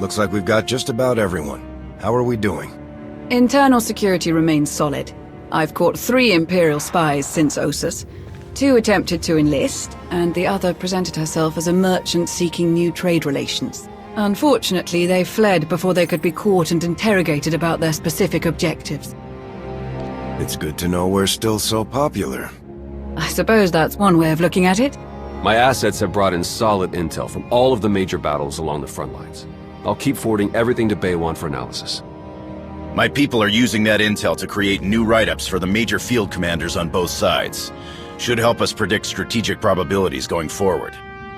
Looks like we've got just about everyone. How are we doing? Internal security remains solid. I've caught 3 Imperial spies since Ossus. 2 attempted to enlist, and the other presented herself as a merchant seeking new trade relations. Unfortunately, they fled before they could be caught and interrogated about their specific objectives. It's good to know we're still so popular. I suppose that's one way of looking at it. My assets have brought in solid intel from all of the major battles along the front lines. I'll keep forwarding everything to Baywan for analysis. My people are using that intel to create new write-ups for the major field commanders on both sides. Should help us predict strategic probabilities going forward.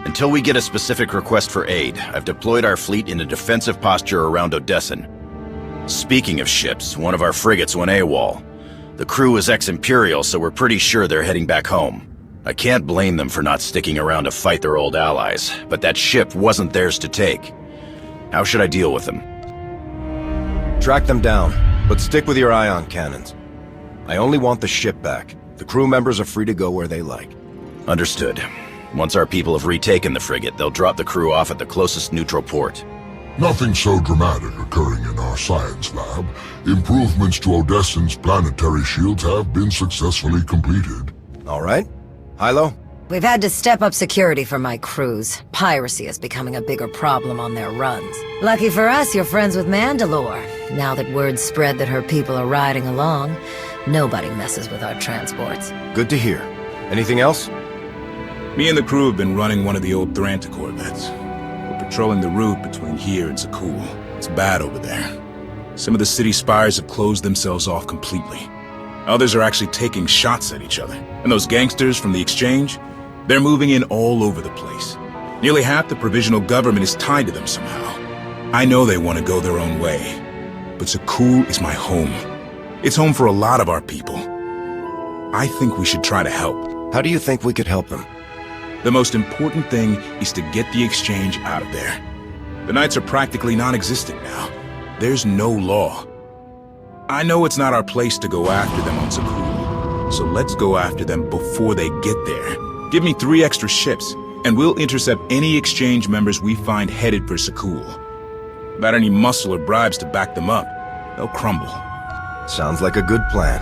Until we get a specific request for aid, I've deployed our fleet in a defensive posture around Odessen. Speaking of ships, one of our frigates went AWOL. The crew is ex-Imperial, so we're pretty sure they're heading back home. I can't blame them for not sticking around to fight their old allies, but that ship wasn't theirs to take. How should I deal with them? Track them down, but stick with your ion cannons. I only want the ship back. The crew members are free to go where they like. Understood. Once our people have retaken the frigate, they'll drop the crew off at the closest neutral port. Nothing so dramatic occurring in our science lab. Improvements to Odessen's planetary shields have been successfully completed. All right. Hilo? We've had to step up security for my crews. Piracy is becoming a bigger problem on their runs. Lucky for us, you're friends with Mandalore. Now that word's spread that her people are riding along, nobody messes with our transports. Good to hear. Anything else? Me and the crew have been running one of the old Thranta Corvettes. We're patrolling the route between here and Sakul. It's bad over there. Some of the city spires have closed themselves off completely. Others are actually taking shots at each other. And those gangsters from the exchange? They're moving in all over the place. Nearly half the provisional government is tied to them somehow. I know they want to go their own way. But Sakul is my home. It's home for a lot of our people. I think we should try to help. How do you think we could help them? The most important thing is to get the exchange out of there. The Knights are practically non-existent now. There's no law. I know it's not our place to go after them on Sakul, so let's go after them before they get there. Give me 3 extra ships, and we'll intercept any exchange members we find headed for Sakul. Without any muscle or bribes to back them up, they'll crumble. Sounds like a good plan.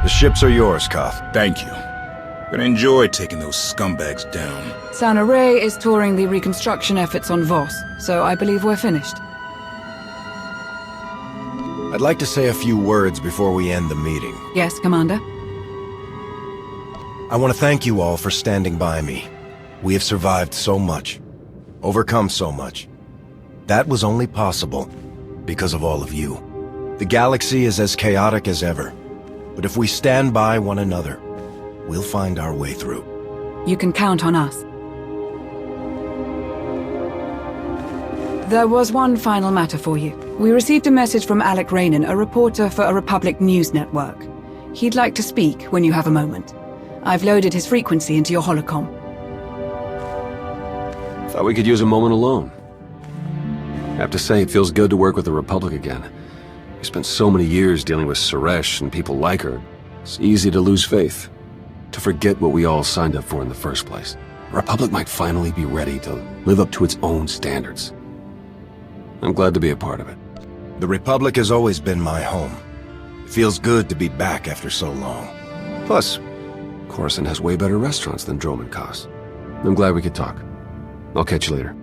The ships are yours, Koth. Thank you. Gonna enjoy taking those scumbags down. Sana Ray is touring the reconstruction efforts on Voss, so I believe we're finished. I'd like to say a few words before we end the meeting. Yes, Commander? I want to thank you all for standing by me. We have survived so much, overcome so much. That was only possible because of all of you. The galaxy is as chaotic as ever, but if we stand by one another, we'll find our way through. You can count on us. There was one final matter for you. We received a message from Alec Rainan, a reporter for a Republic news network. He'd like to speak when you have a moment. I've loaded his frequency into your holocom. Thought we could use a moment alone. I have to say, it feels good to work with the Republic again. We spent so many years dealing with Suresh and people like her. It's easy to lose faith, to forget what we all signed up for in the first place. The Republic might finally be ready to live up to its own standards. I'm glad to be a part of it. The Republic has always been my home. It feels good to be back after so long. Plus, Coruscant has way better restaurants than Droman Kos. I'm glad we could talk. I'll catch you later.